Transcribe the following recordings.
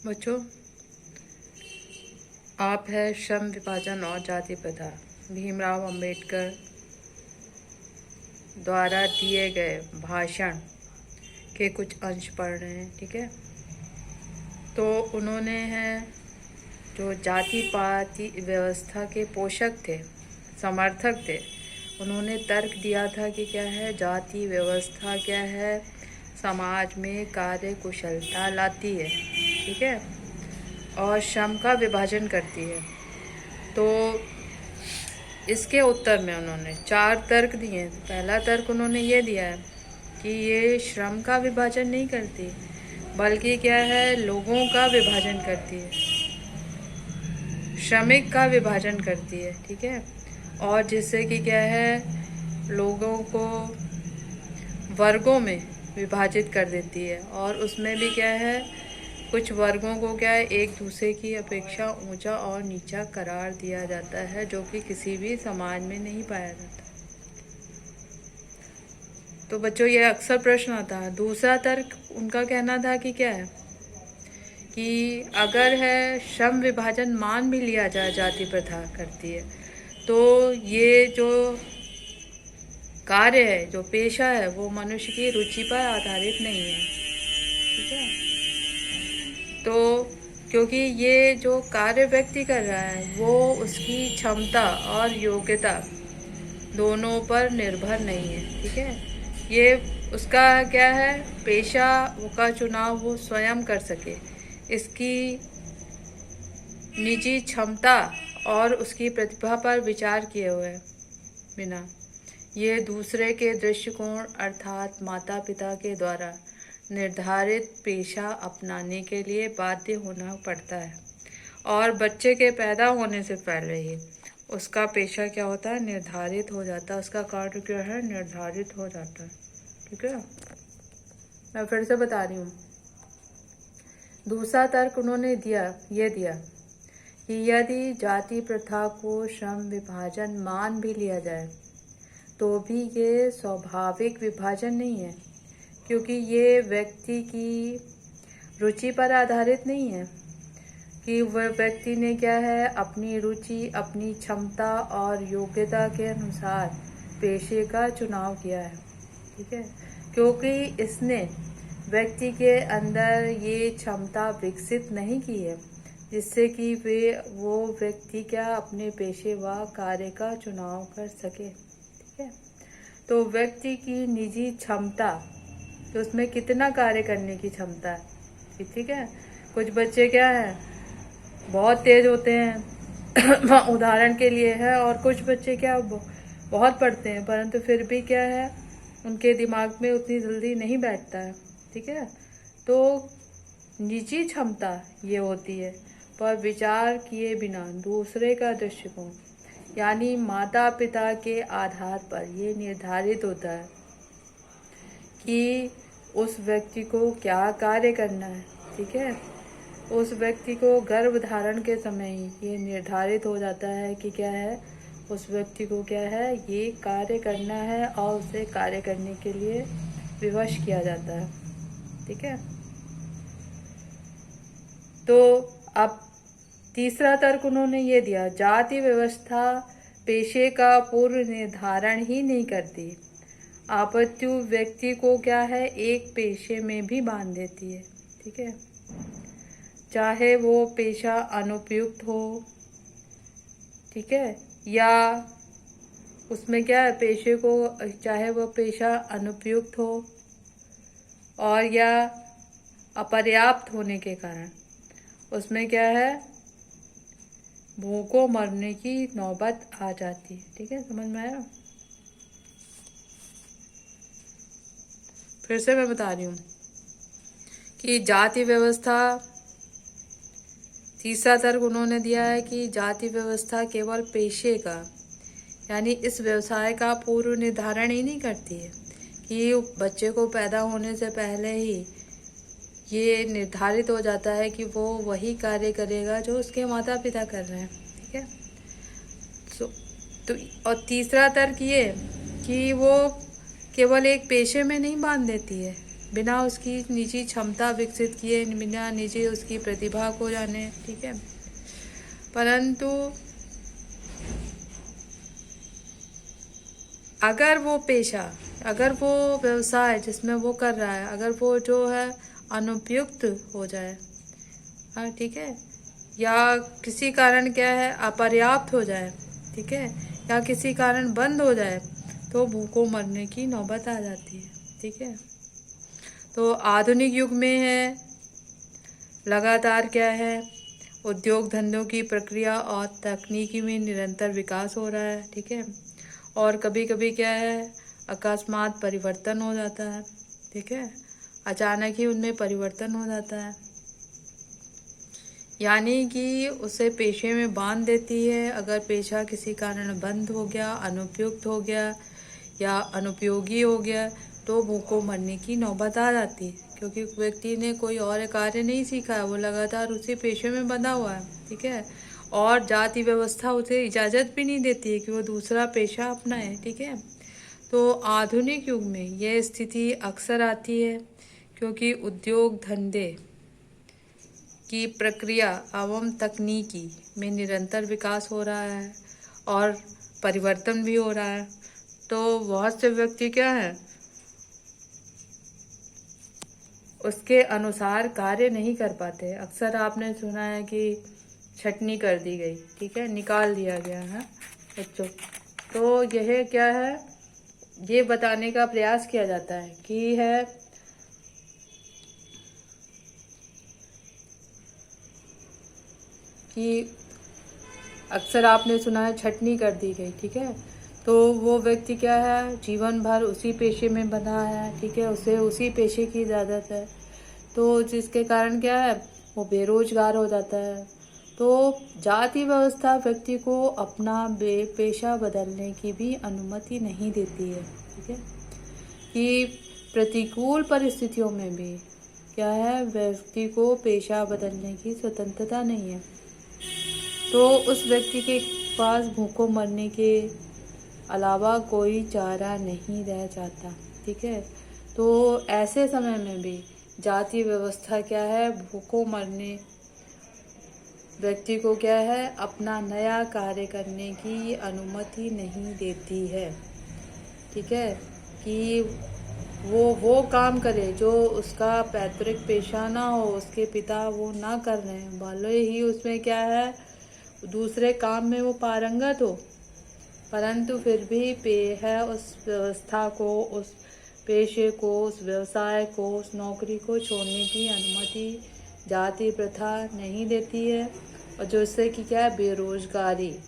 बच्चों, आप है श्रम विभाजन और जाति प्रथा भीमराव अंबेडकर द्वारा दिए गए भाषण के कुछ अंश पढ़ रहे हैं। ठीक है, तो उन्होंने है जो जाति पाति व्यवस्था के पोषक थे, समर्थक थे, उन्होंने तर्क दिया था कि क्या है, जाति व्यवस्था क्या है, समाज में कार्य कुशलता लाती है। ठीक है, और श्रम का विभाजन करती है। तो इसके उत्तर में उन्होंने 4 तर्क दिए। पहला तर्क उन्होंने ये दिया है कि ये श्रम का विभाजन नहीं करती, बल्कि क्या है, लोगों का विभाजन करती है, श्रमिक का विभाजन करती है। ठीक है, और जिससे कि क्या है, लोगों को वर्गों में विभाजित कर देती है, और उसमें भी क्या है, कुछ वर्गों को क्या है, एक दूसरे की अपेक्षा ऊंचा और नीचा करार दिया जाता है, जो कि किसी भी समाज में नहीं पाया जाता। तो बच्चों, ये अक्सर प्रश्न आता है। दूसरा तर्क उनका कहना था कि क्या है, कि अगर है श्रम विभाजन मान भी लिया जाए, जाति प्रथा करती है, तो ये जो कार्य है, जो पेशा है, वो मनुष्य की रुचि पर आधारित नहीं है। ठीक है, तो क्योंकि ये जो कार्य व्यक्ति कर रहा है, वो उसकी क्षमता और योग्यता दोनों पर निर्भर नहीं है। ठीक है, ये उसका क्या है, पेशा का चुनाव वो स्वयं कर सके, इसकी निजी क्षमता और उसकी प्रतिभा पर विचार किए हुए बिना ये दूसरे के दृष्टिकोण अर्थात माता पिता के द्वारा निर्धारित पेशा अपनाने के लिए बाध्य होना पड़ता है, और बच्चे के पैदा होने से पहले ही उसका पेशा क्या होता है, निर्धारित हो जाता है, उसका कार्य क्या है, निर्धारित हो जाता है। ठीक है, मैं फिर से बता रही हूँ। दूसरा तर्क उन्होंने दिया कि यदि जाति प्रथा को श्रम विभाजन मान भी लिया जाए, तो भी ये स्वाभाविक विभाजन नहीं है, क्योंकि ये व्यक्ति की रुचि पर आधारित नहीं है, कि वह व्यक्ति ने क्या है, अपनी रुचि, अपनी क्षमता और योग्यता के अनुसार पेशे का चुनाव किया है। ठीक है, क्योंकि इसने व्यक्ति के अंदर ये क्षमता विकसित नहीं की है, जिससे कि वो व्यक्ति क्या अपने पेशे व कार्य का चुनाव कर सके। ठीक है, तो व्यक्ति की निजी क्षमता, तो उसमें कितना कार्य करने की क्षमता है। ठीक है, कुछ बच्चे क्या है, बहुत तेज होते हैं उदाहरण के लिए है, और कुछ बच्चे क्या बहुत पढ़ते हैं, परंतु फिर भी क्या है, उनके दिमाग में उतनी जल्दी नहीं बैठता है। ठीक है, तो निजी क्षमता ये होती है, पर विचार किए बिना दूसरे का दृष्टिकोण यानी माता पिता के आधार पर ये निर्धारित होता है कि उस व्यक्ति को क्या कार्य करना है। ठीक है, उस व्यक्ति को गर्भ धारण के समय ही ये निर्धारित हो जाता है कि क्या है, उस व्यक्ति को क्या है, ये कार्य करना है, और उसे कार्य करने के लिए विवश किया जाता है। ठीक है, तो अब तीसरा तर्क उन्होंने ये दिया, जाति व्यवस्था पेशे का पूर्व निर्धारण ही नहीं करती, अपितु व्यक्ति को क्या है, एक पेशे में भी बांध देती है। ठीक है, चाहे वो पेशा अनुपयुक्त हो, ठीक है, या उसमें क्या है, पेशे को चाहे वो पेशा अनुपयुक्त हो और या अपर्याप्त होने के कारण उसमें क्या है, भूखों मरने की नौबत आ जाती है। ठीक है, समझ में आया? फिर से मैं बता रही हूँ कि जाति व्यवस्था, तीसरा तर्क उन्होंने दिया है कि जाति व्यवस्था केवल पेशे का यानी इस व्यवसाय का पूर्व निर्धारण ही नहीं करती है, कि बच्चे को पैदा होने से पहले ही ये निर्धारित हो जाता है कि वो वही कार्य करेगा जो उसके माता पिता कर रहे हैं। ठीक है, तो और तीसरा तर्क ये कि वो केवल एक पेशे में नहीं बांध देती है, बिना उसकी निजी क्षमता विकसित किए, बिना निजी उसकी प्रतिभा को जाने, ठीक है। परंतु अगर वो पेशा, अगर वो व्यवसाय जिसमें वो कर रहा है, अगर वो जो है अनुपयुक्त हो जाए, हाँ ठीक है, या किसी कारण क्या है अपर्याप्त हो जाए, ठीक है, या किसी कारण बंद हो जाए, तो भूखों मरने की नौबत आ जाती है, ठीक है। तो आधुनिक युग में है लगातार क्या है उद्योग धंधों की प्रक्रिया और तकनीकी में निरंतर विकास हो रहा है, ठीक है। और कभी कभी क्या है अकस्मात परिवर्तन हो जाता है, ठीक है, अचानक ही उनमें परिवर्तन हो जाता है, यानी कि उसे पेशे में बांध देती है। अगर पेशा किसी कारण बंद हो गया, अनुपयुक्त हो गया या अनुपयोगी हो गया, तो भूखों मरने की नौबत आ जाती है, क्योंकि व्यक्ति ने कोई और कार्य नहीं सीखा है, वो लगातार उसी पेशे में बंधा हुआ है, ठीक है। और जाति व्यवस्था उसे इजाज़त भी नहीं देती है कि वो दूसरा पेशा अपनाए, ठीक है। तो आधुनिक युग में यह स्थिति अक्सर आती है, क्योंकि उद्योग धंधे की प्रक्रिया एवं तकनीकी में निरंतर विकास हो रहा है और परिवर्तन भी हो रहा है। तो बहुत से व्यक्ति क्या है उसके अनुसार कार्य नहीं कर पाते। अक्सर आपने सुना है कि छटनी कर दी गई, ठीक है, निकाल दिया गया है बच्चों। तो यह क्या है, ये बताने का प्रयास किया जाता है कि है कि अक्सर आपने सुना है छटनी कर दी गई, ठीक है। तो वो व्यक्ति क्या है जीवन भर उसी पेशे में बंधा है, ठीक है, उसे उसी पेशे की इजाज़त है, तो जिसके कारण क्या है वो बेरोजगार हो जाता है। तो जाति व्यवस्था व्यक्ति को अपना पेशा बदलने की भी अनुमति नहीं देती है, ठीक है, कि प्रतिकूल परिस्थितियों में भी क्या है व्यक्ति को पेशा बदलने की स्वतंत्रता नहीं है। तो उस व्यक्ति के पास भूखों मरने के अलावा कोई चारा नहीं रह जाता, ठीक है। तो ऐसे समय में भी जाति व्यवस्था क्या है भूखों मरने व्यक्ति को क्या है अपना नया कार्य करने की अनुमति नहीं देती है, ठीक है, कि वो काम करे जो उसका पैतृक पेशा ना हो, उसके पिता वो ना कर रहे हैं, भले ही उसमें क्या है दूसरे काम में वो पारंगत हो, परंतु फिर भी है उस व्यवस्था को, उस पेशे को, उस व्यवसाय को, उस नौकरी को छोड़ने की अनुमति जाति प्रथा नहीं देती है, और जिससे कि क्या है बेरोजगारी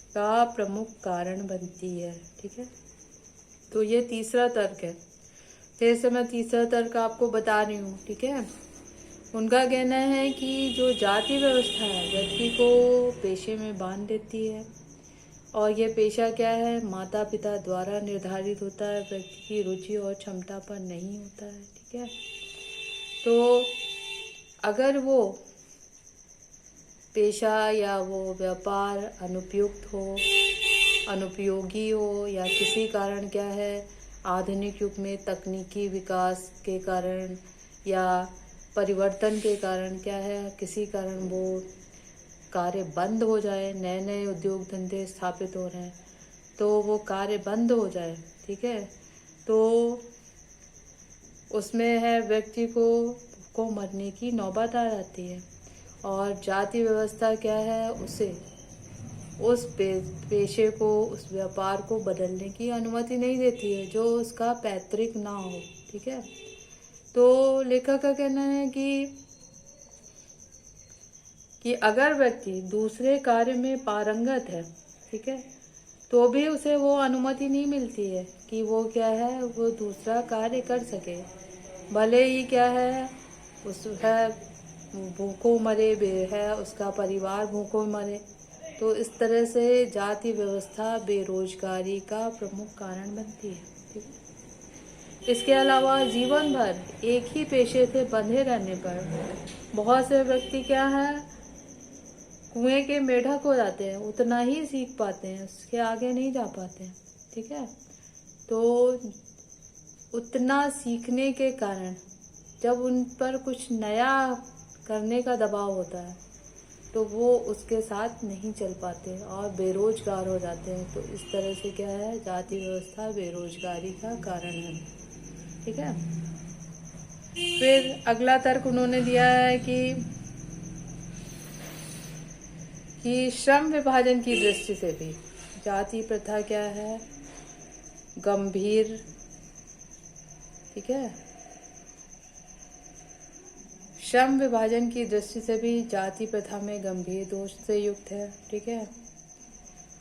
का प्रमुख कारण बनती है, ठीक है। तो ये तीसरा तर्क है। फिर से मैं तीसरा तर्क आपको बता रही हूँ, ठीक है। उनका कहना है कि जो जाति व्यवस्था है व्यक्ति को पेशे में बांध देती है, और ये पेशा क्या है माता पिता द्वारा निर्धारित होता है, व्यक्ति की रुचि और क्षमता पर नहीं होता है, ठीक है। तो अगर वो पेशा या वो व्यापार अनुपयुक्त हो, अनुपयोगी हो, या किसी कारण क्या है आधुनिक युग में तकनीकी विकास के कारण या परिवर्तन के कारण क्या है किसी कारण वो कार्य बंद हो जाए, नए नए उद्योग धंधे स्थापित हो रहे हैं, तो वो कार्य बंद हो जाए, ठीक है, तो उसमें है व्यक्ति को मरने की नौबत आ जाती है। और जाति व्यवस्था क्या है उसे उस पेशे को, उस व्यापार को बदलने की अनुमति नहीं देती है जो उसका पैतृक ना हो, ठीक है। तो लेखक का कहना है कि अगर व्यक्ति दूसरे कार्य में पारंगत है, ठीक है, तो भी उसे वो अनुमति नहीं मिलती है कि वो क्या है वो दूसरा कार्य कर सके, भले ही क्या है उस है भूखों मरे है उसका परिवार भूखों मरे। तो इस तरह से जाति व्यवस्था बेरोजगारी का प्रमुख कारण बनती है, ठीक है। इसके अलावा जीवन भर एक ही पेशे से बंधे रहने पर बहुत से व्यक्ति क्या है कुएं के मेढक हो जाते हैं, उतना ही सीख पाते हैं, उसके आगे नहीं जा पाते हैं, ठीक है। तो उतना सीखने के कारण जब उन पर कुछ नया करने का दबाव होता है तो वो उसके साथ नहीं चल पाते और बेरोजगार हो जाते हैं। तो इस तरह से क्या है, जाति व्यवस्था बेरोजगारी का कारण है। ठीक है। फिर अगला तर्क उन्होंने दिया है कि श्रम विभाजन की दृष्टि से भी जाति प्रथा क्या है, गंभीर। ठीक है। श्रम विभाजन की दृष्टि से भी जाति प्रथा में गंभीर दोष से युक्त है। ठीक है।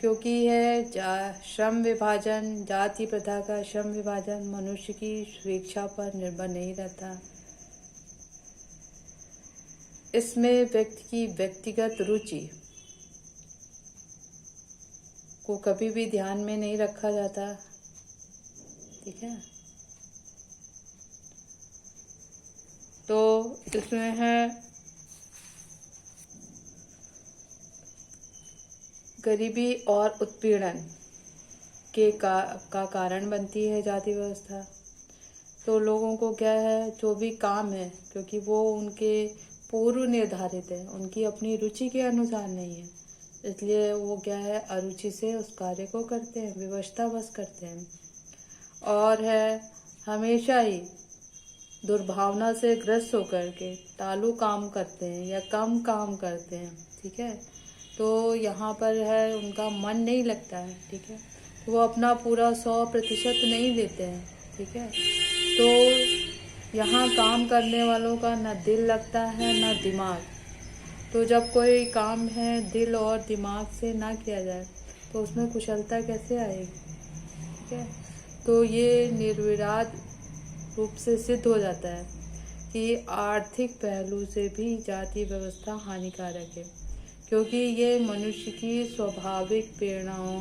क्योंकि है श्रम विभाजन, जाति प्रथा का श्रम विभाजन मनुष्य की स्वेच्छा पर निर्भर नहीं रहता। इसमें व्यक्ति की व्यक्तिगत रुचि को कभी भी ध्यान में नहीं रखा जाता। ठीक है। तो इसमें है गरीबी और उत्पीड़न का कारण बनती है जाति व्यवस्था। तो लोगों को क्या है, जो भी काम है, क्योंकि वो उनके पूर्व निर्धारित है, उनकी अपनी रुचि के अनुसार नहीं है, इसलिए वो क्या है, अरुचि से उस कार्य को करते हैं, विवशतावश करते हैं। और है हमेशा ही दुर्भावना से ग्रस्त होकर के टालू काम करते हैं या कम काम करते हैं। ठीक है। तो यहाँ पर है उनका मन नहीं लगता है। ठीक है। तो वो अपना पूरा 100% नहीं देते हैं। ठीक है। तो यहाँ काम करने वालों का ना दिल लगता है ना दिमाग। तो जब कोई काम है दिल और दिमाग से ना किया जाए तो उसमें कुशलता कैसे आएगी। ठीक है। तो ये निर्विवाद रूप से सिद्ध हो जाता है कि आर्थिक पहलू से भी जाति व्यवस्था हानिकारक है, क्योंकि ये मनुष्य की स्वाभाविक प्रेरणाओं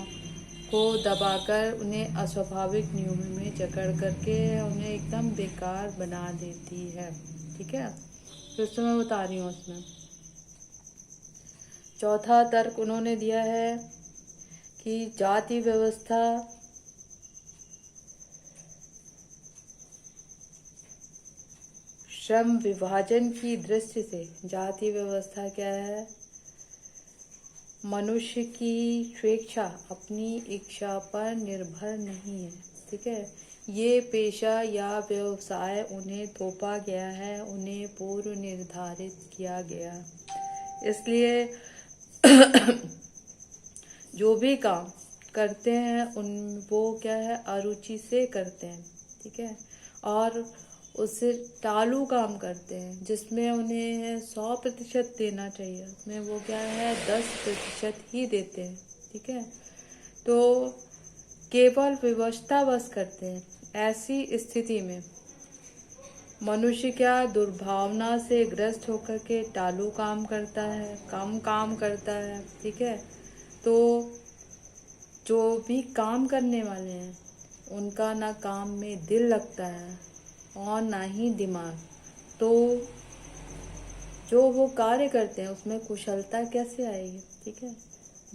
को दबाकर उन्हें अस्वाभाविक नियमों में जकड़ करके उन्हें एकदम बेकार बना देती है। ठीक है। तो इसमें मैं बता रही हूँ। उसमें चौथा तर्क उन्होंने दिया है कि जाति व्यवस्था श्रम विभाजन की दृष्टि से जाति व्यवस्था क्या है, मनुष्य की स्वेच्छा, अपनी इच्छा पर निर्भर नहीं है। ठीक है। ये पेशा या व्यवसाय उन्हें थोपा गया है, उन्हें पूर्व निर्धारित किया गया। इसलिए जो भी काम करते हैं वो क्या है, अरुचि से करते हैं। ठीक है। और उससे टालू काम करते हैं, जिसमें उन्हें 100% देना चाहिए, उसमें वो क्या है 10% ही देते हैं। ठीक है। तो केवल विवशतावश करते हैं। ऐसी स्थिति में मनुष्य क्या दुर्भावना से ग्रस्त होकर के टालू काम करता है, कम काम करता है। ठीक है। तो जो भी काम करने वाले हैं उनका ना काम में दिल लगता है और ना ही दिमाग। तो जो वो कार्य करते हैं उसमें कुशलता कैसे आएगी। ठीक है।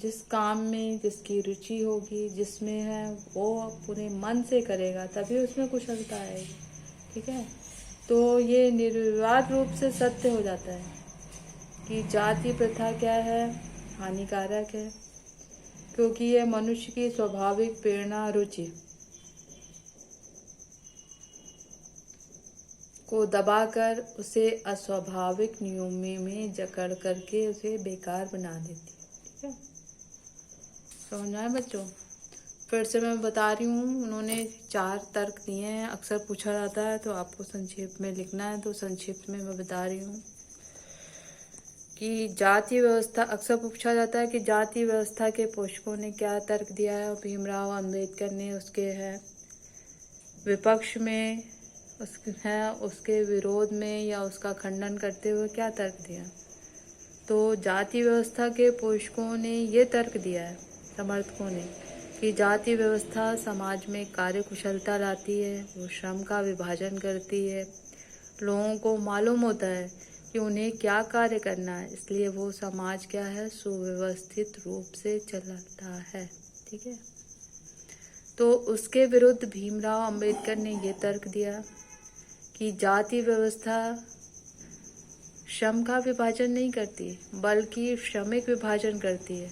जिस काम में जिसकी रुचि होगी, जिसमें है, वो पूरे मन से करेगा तभी उसमें कुशलता आएगी। ठीक है। तो ये निर्विवाद रूप से सत्य हो जाता है कि जाति प्रथा क्या है, हानिकारक है, क्योंकि ये मनुष्य की स्वाभाविक प्रेरणा, रुचि को दबाकर उसे अस्वाभाविक नियमों में जकड़ करके उसे बेकार बना देती है। ठीक है। समझ में आया बच्चों? फिर से मैं बता रही हूँ। उन्होंने 4 तर्क दिए हैं। अक्सर पूछा जाता है तो आपको संक्षेप में लिखना है, तो संक्षिप्त में मैं बता रही हूँ कि जाति व्यवस्था, अक्सर पूछा जाता है कि जाति व्यवस्था के पोषकों ने क्या तर्क दिया है, और भीमराव अंबेडकर ने उसके विपक्ष में, उसके विरोध में या उसका खंडन करते हुए क्या तर्क दिया। तो जाति व्यवस्था के पोषकों ने ये तर्क दिया है, समर्थकों ने, कि जाति व्यवस्था समाज में कार्यकुशलता लाती है, वो श्रम का विभाजन करती है, लोगों को मालूम होता है कि उन्हें क्या कार्य करना है, इसलिए वो समाज क्या है, सुव्यवस्थित रूप से चलता है। ठीक है। तो उसके विरुद्ध भीमराव अंबेडकर ने ये तर्क दिया कि जाति व्यवस्था श्रम का विभाजन नहीं करती, बल्कि श्रमिक विभाजन करती है।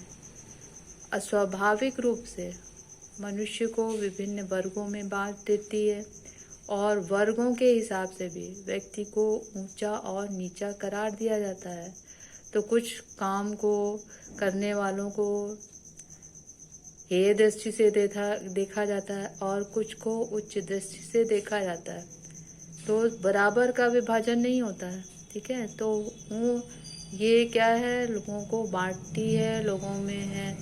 अस्वाभाविक रूप से मनुष्य को विभिन्न वर्गों में बांट देती है और वर्गों के हिसाब से भी व्यक्ति को ऊंचा और नीचा करार दिया जाता है। तो कुछ काम को करने वालों को हेय दृष्टि से देखा जाता है और कुछ को उच्च दृष्टि से देखा जाता है। तो बराबर का विभाजन नहीं होता है, ठीक है। तो ये क्या है, लोगों को बांटती है, लोगों में है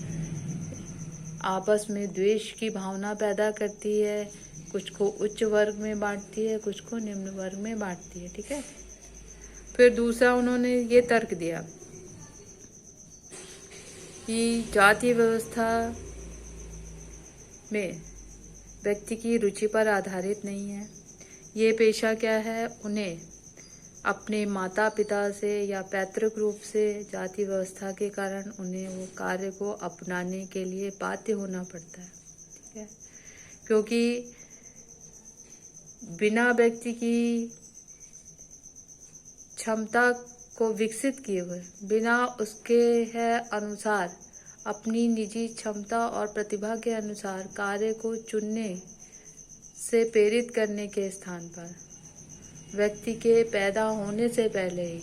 आपस में द्वेष की भावना पैदा करती है, कुछ को उच्च वर्ग में बांटती है, कुछ को निम्न वर्ग में बांटती है, ठीक है। फिर दूसरा उन्होंने ये तर्क दिया कि जाति व्यवस्था में व्यक्ति की रुचि पर आधारित नहीं है। ये पेशा क्या है, उन्हें अपने माता पिता से या पैतृक रूप से जाति व्यवस्था के कारण उन्हें वो कार्य को अपनाने के लिए बाध्य होना पड़ता है, ठीक है। क्योंकि बिना व्यक्ति की क्षमता को विकसित किए हुए, बिना उसके है अनुसार अपनी निजी क्षमता और प्रतिभा के अनुसार कार्य को चुनने से प्रेरित करने के स्थान पर व्यक्ति के पैदा होने से पहले ही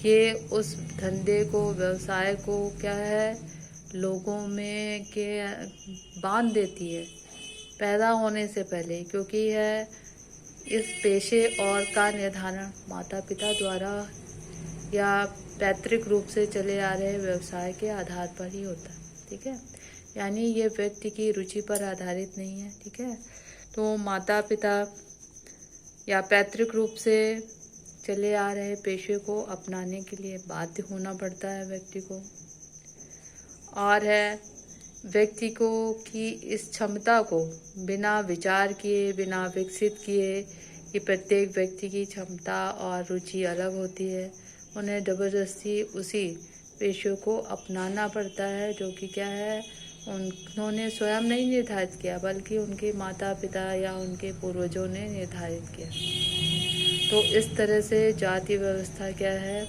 ये उस धंधे को, व्यवसाय को क्या है, लोगों में के बांध देती है पैदा होने से पहले। क्योंकि है इस पेशे और का निर्धारण माता पिता द्वारा या पैतृक रूप से चले आ रहे व्यवसाय के आधार पर ही होता है, ठीक है। यानी ये व्यक्ति की रुचि पर आधारित नहीं है, ठीक है। तो माता पिता या पैतृक रूप से चले आ रहे पेशे को अपनाने के लिए बाध्य होना पड़ता है व्यक्ति को। और है व्यक्ति को कि इस क्षमता को बिना विचार किए, बिना विकसित किए कि प्रत्येक व्यक्ति की क्षमता और रुचि अलग होती है, उन्हें जबरदस्ती उसी पेशे को अपनाना पड़ता है जो कि क्या है, उन्होंने स्वयं नहीं निर्धारित किया बल्कि उनके माता पिता या उनके पूर्वजों ने निर्धारित किया। तो इस तरह से जाति व्यवस्था क्या है,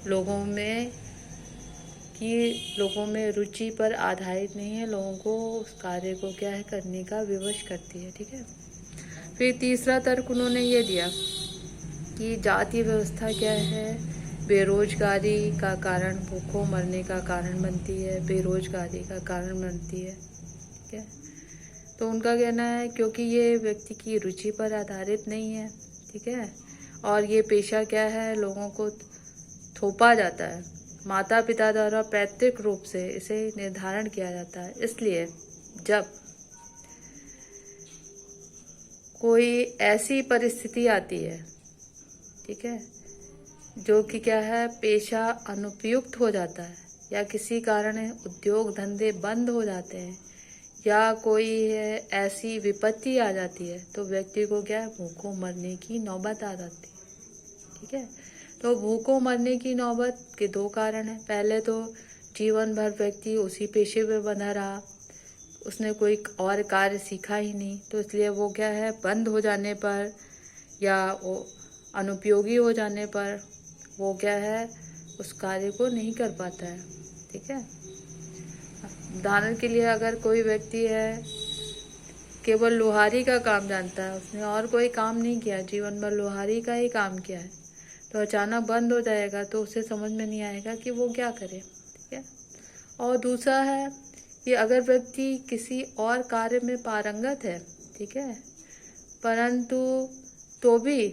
लोगों में रुचि पर आधारित नहीं है, लोगों को उस कार्य को क्या है करने का विवश करती है, ठीक है। फिर तीसरा तर्क उन्होंने ये दिया कि जाति व्यवस्था क्या है, बेरोजगारी का कारण, भूखों मरने का कारण बनती है, बेरोजगारी का कारण बनती है, ठीक है। तो उनका कहना है क्योंकि ये व्यक्ति की रुचि पर आधारित नहीं है, ठीक है, और ये पेशा क्या है, लोगों को थोपा जाता है, माता पिता द्वारा पैतृक रूप से इसे निर्धारण किया जाता है। इसलिए जब कोई ऐसी परिस्थिति आती है, ठीक है, जो कि क्या है पेशा अनुपयुक्त हो जाता है या किसी कारण उद्योग धंधे बंद हो जाते हैं या कोई ऐसी विपत्ति आ जाती है, तो व्यक्ति को क्या है भूखों मरने की नौबत आ जाती है, ठीक है। तो भूखों मरने की नौबत के दो कारण हैं। पहले तो जीवन भर व्यक्ति उसी पेशे में बंधा रहा, उसने कोई और कार्य सीखा ही नहीं, तो इसलिए वो क्या है बंद हो जाने पर या वो अनुपयोगी हो जाने पर वो क्या है उस कार्य को नहीं कर पाता है, ठीक है। उदाहरण के लिए अगर कोई व्यक्ति है केवल लोहारी का काम जानता है, उसने और कोई काम नहीं किया, जीवन भर लोहारी का ही काम किया है, तो अचानक बंद हो जाएगा तो उसे समझ में नहीं आएगा कि वो क्या करे, ठीक है। और दूसरा है कि अगर व्यक्ति किसी और कार्य में पारंगत है, ठीक है, परंतु तो भी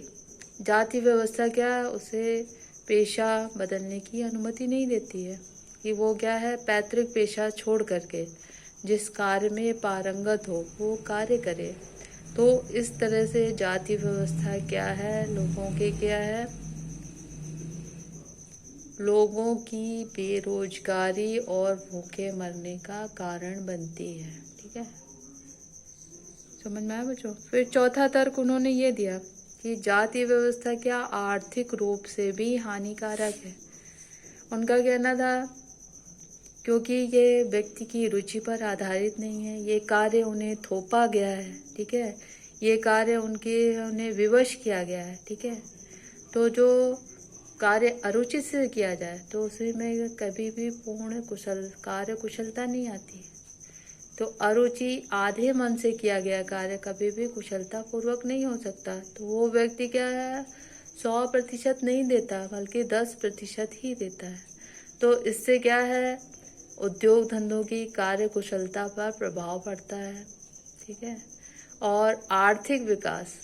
जाति व्यवस्था क्या है उसे पेशा बदलने की अनुमति नहीं देती है कि वो क्या है पैतृक पेशा छोड़ करके जिस कार्य में पारंगत हो वो कार्य करे। तो इस तरह से जाति व्यवस्था क्या है, लोगों की बेरोजगारी और भूखे मरने का कारण बनती है, ठीक है। समझ में आया बच्चों। फिर चौथा तर्क उन्होंने ये दिया कि जाति व्यवस्था क्या आर्थिक रूप से भी हानिकारक है। उनका कहना था क्योंकि ये व्यक्ति की रुचि पर आधारित नहीं है, ये कार्य उन्हें थोपा गया है, ठीक है, ये कार्य उन्हें विवश किया गया है, ठीक है। तो जो कार्य अरुचि से किया जाए तो उसमें कभी भी पूर्ण कुशलता नहीं आती है। तो अरुचि आधे मन से किया गया कार्य कभी भी कुशलता पूर्वक नहीं हो सकता। तो वो व्यक्ति क्या है, 100% नहीं देता बल्कि 10% ही देता है। तो इससे क्या है, उद्योग धंधों की कार्य कुशलता पर प्रभाव पड़ता है, ठीक है। और आर्थिक विकास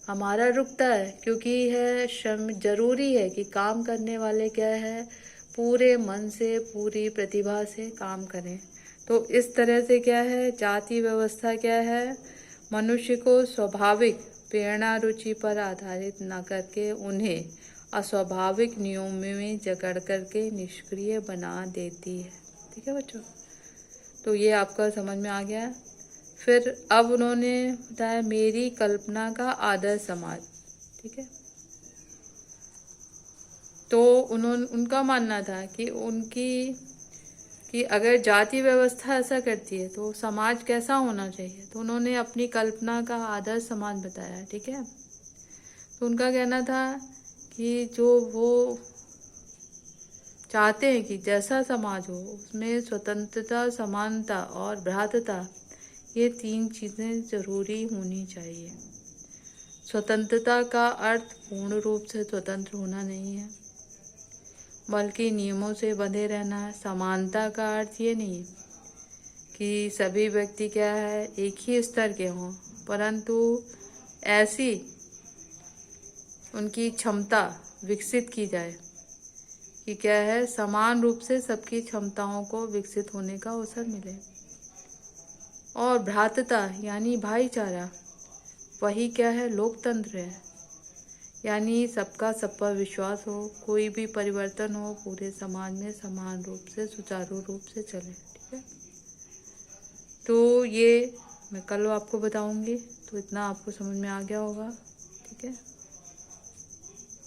हमारा रुकता है, क्योंकि है श्रम जरूरी है कि काम करने वाले क्या है, पूरे मन से पूरी प्रतिभा से काम करें। तो इस तरह से क्या है, जाति व्यवस्था क्या है, मनुष्य को स्वाभाविक प्रेरणा रुचि पर आधारित न करके उन्हें अस्वाभाविक नियमों में जकड़ करके निष्क्रिय बना देती है, ठीक है बच्चों। तो ये आपका समझ में आ गया। फिर अब उन्होंने बताया मेरी कल्पना का आदर्श समाज, ठीक है। तो उनका मानना था कि अगर जाति व्यवस्था ऐसा करती है तो समाज कैसा होना चाहिए। तो उन्होंने अपनी कल्पना का आदर्श समाज बताया, ठीक है। तो उनका कहना था कि जो वो चाहते हैं कि जैसा समाज हो उसमें स्वतंत्रता, समानता और भ्रातृता, ये 3 चीज़ें जरूरी होनी चाहिए। स्वतंत्रता का अर्थ पूर्ण रूप से स्वतंत्र होना नहीं है, बल्कि नियमों से बंधे रहना है। समानता का अर्थ ये नहीं कि सभी व्यक्ति क्या है, एक ही स्तर के हों, परंतु ऐसी उनकी क्षमता विकसित की जाए कि क्या है, समान रूप से सबकी क्षमताओं को विकसित होने का अवसर मिले। और भ्रातृता यानी भाईचारा, वही क्या है, लोकतंत्र है। यानी सबका सब पर विश्वास हो, कोई भी परिवर्तन हो पूरे समाज में समान रूप से सुचारू रूप से चले, ठीक है। तो ये मैं कल आपको बताऊंगी। तो इतना आपको समझ में आ गया होगा, ठीक है।